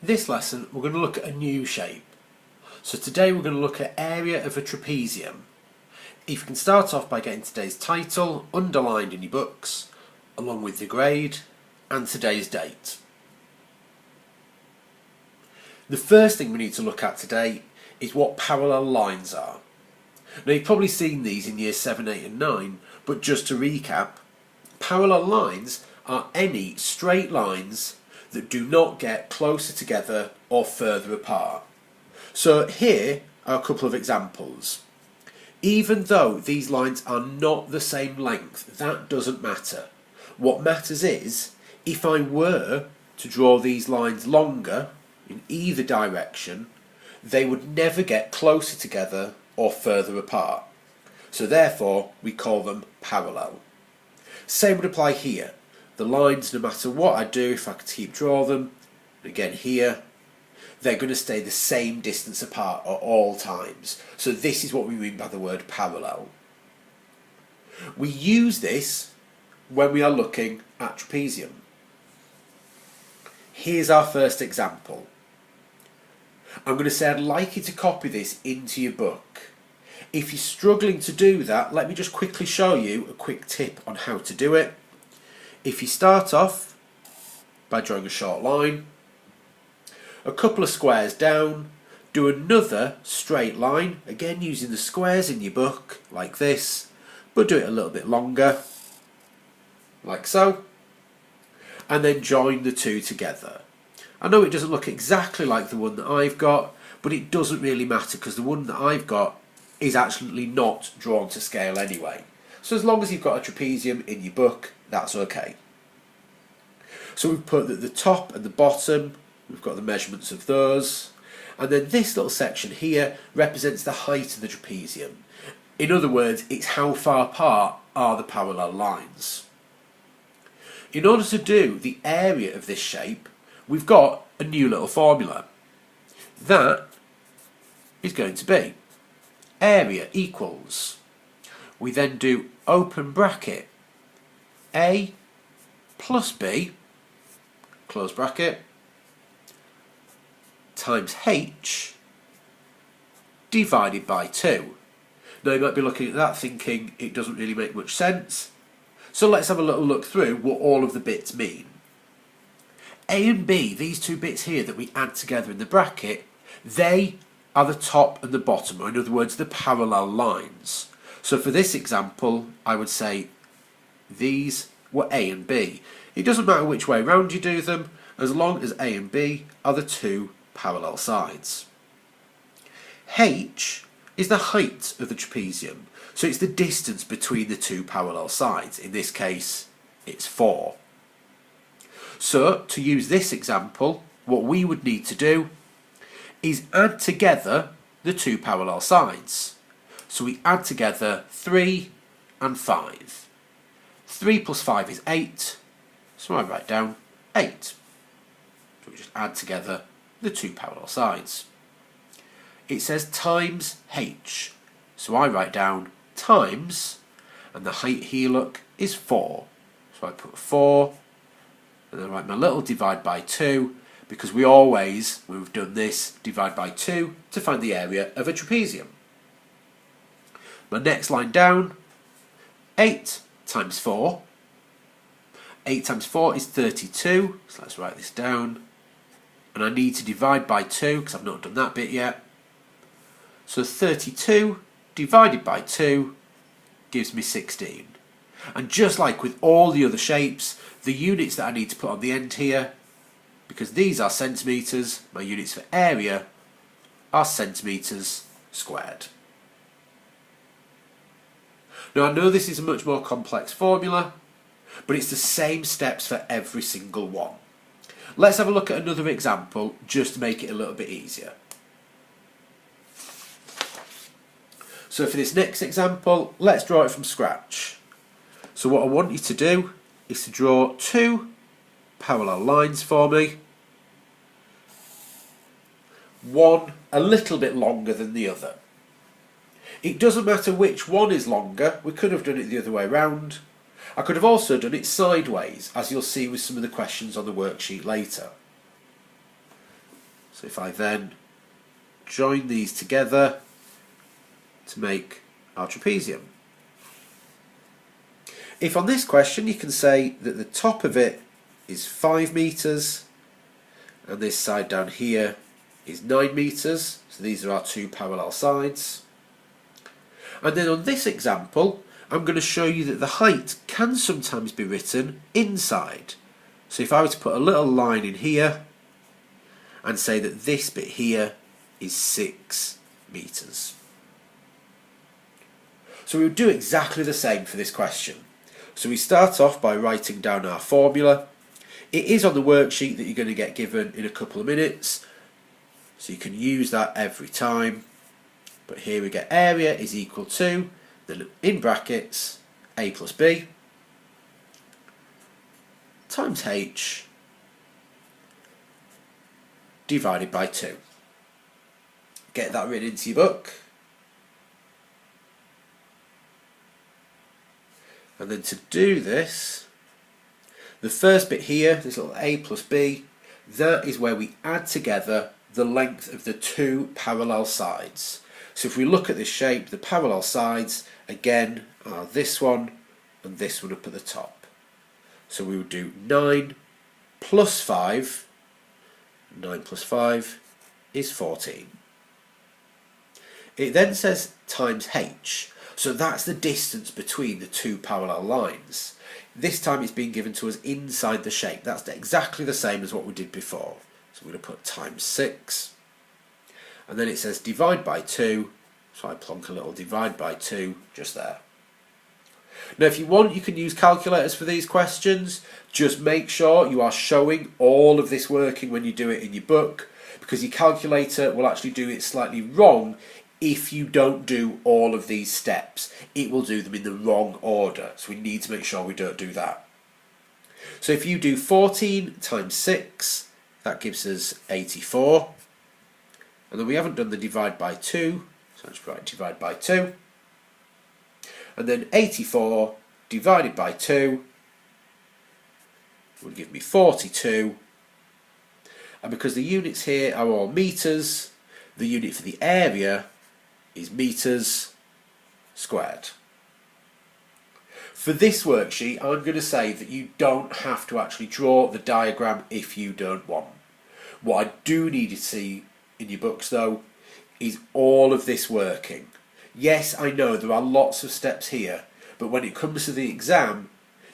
This lesson we're going to look at a new shape. So today we're going to look at area of a trapezium. If you can start off by getting today's title underlined in your books, along with the grade and today's date. The first thing we need to look at today is what parallel lines are. Now you've probably seen these in year 7, 8 and 9, but just to recap, parallel lines are any straight lines that do not get closer together or further apart. So here are a couple of examples. Even though these lines are not the same length, that doesn't matter. What matters is, if I were to draw these lines longer in either direction, they would never get closer together or further apart. So therefore, we call them parallel. Same would apply here. The lines, no matter what I do, if I could keep drawing them, again here, they're going to stay the same distance apart at all times. So this is what we mean by the word parallel. We use this when we are looking at trapezium. Here's our first example. I'm going to say I'd like you to copy this into your book. If you're struggling to do that, let me just quickly show you a quick tip on how to do it. If you start off by drawing a short line, a couple of squares down, do another straight line, again using the squares in your book, like this, but do it a little bit longer, like so, and then join the two together. I know it doesn't look exactly like the one that I've got, but it doesn't really matter because the one that I've got is actually not drawn to scale anyway. So as long as you've got a trapezium in your book, that's okay. So we've put at the top and the bottom, we've got the measurements of those, and then this little section here represents the height of the trapezium. In other words, it's how far apart are the parallel lines. In order to do the area of this shape, we've got a new little formula. That is going to be area equals, we then do open bracket A plus B, close bracket, times H divided by 2. Now you might be looking at that thinking it doesn't really make much sense, so let's have a little look through what all of the bits mean. A and B, these two bits here that we add together in the bracket, they are the top and the bottom, or in other words the parallel lines. So for this example I would say these were A and B. It doesn't matter which way round you do them, as long as A and B are the two parallel sides. H is the height of the trapezium, so it's the distance between the two parallel sides. In this case it's 4. So to use this example, what we would need to do is add together the two parallel sides. So we add together 3 and 5. 3 plus 5 is 8, so I write down 8. So we just add together the two parallel sides. It says times h, so I write down times, and the height here, look, is 4. So I put 4, and then I write my little divide by 2, because we always, when we've done this, divide by 2 to find the area of a trapezium. My next line down, 8 times 4. 8 times 4 is 32, so let's write this down. And I need to divide by 2 because I've not done that bit yet. So 32 divided by 2 gives me 16. And just like with all the other shapes, the units that I need to put on the end here, because these are centimetres, my units for area are centimetres squared. Now I know this is a much more complex formula, but it's the same steps for every single one. Let's have a look at another example just to make it a little bit easier. So for this next example, let's draw it from scratch. So what I want you to do is to draw two parallel lines for me. One a little bit longer than the other. It doesn't matter which one is longer, we could have done it the other way round. I could have also done it sideways, as you'll see with some of the questions on the worksheet later. So if I then join these together to make our trapezium. If on this question you can say that the top of it is 5 metres and this side down here is 9 metres, so these are our two parallel sides. And then on this example I'm going to show you that the height can sometimes be written inside. So if I were to put a little line in here and say that this bit here is 6 metres. So we would do exactly the same for this question. So we start off by writing down our formula. It is on the worksheet that you're going to get given in a couple of minutes, so you can use that every time. But here we get area is equal to, then in brackets, a plus b times h divided by 2. Get that written into your book. And then to do this, the first bit here, this little a plus b, that is where we add together the length of the two parallel sides. So if we look at this shape, the parallel sides again are this one and this one up at the top. So we would do 9 plus 5, 9 plus 5 is 14. It then says times h, so that's the distance between the two parallel lines. This time it's being given to us inside the shape. That's exactly the same as what we did before. So we're going to put times 6. And then it says divide by 2. So I plonk a little divide by 2 just there. Now if you want, you can use calculators for these questions. Just make sure you are showing all of this working when you do it in your book, because your calculator will actually do it slightly wrong if you don't do all of these steps. It will do them in the wrong order, so we need to make sure we don't do that. So if you do 14 times 6, that gives us 84. And then we haven't done the divide by 2, so let's write divide by 2. And then 84 divided by 2 would give me 42. And because the units here are all metres, the unit for the area is metres squared. For this worksheet, I'm going to say that you don't have to actually draw the diagram if you don't want. What I do need you to see in your books though is all of this working. Yes, I know there are lots of steps here, but when it comes to the exam,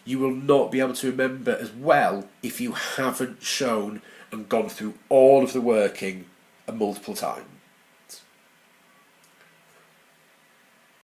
you will not be able to remember as well if you haven't shown and gone through all of the working multiple times.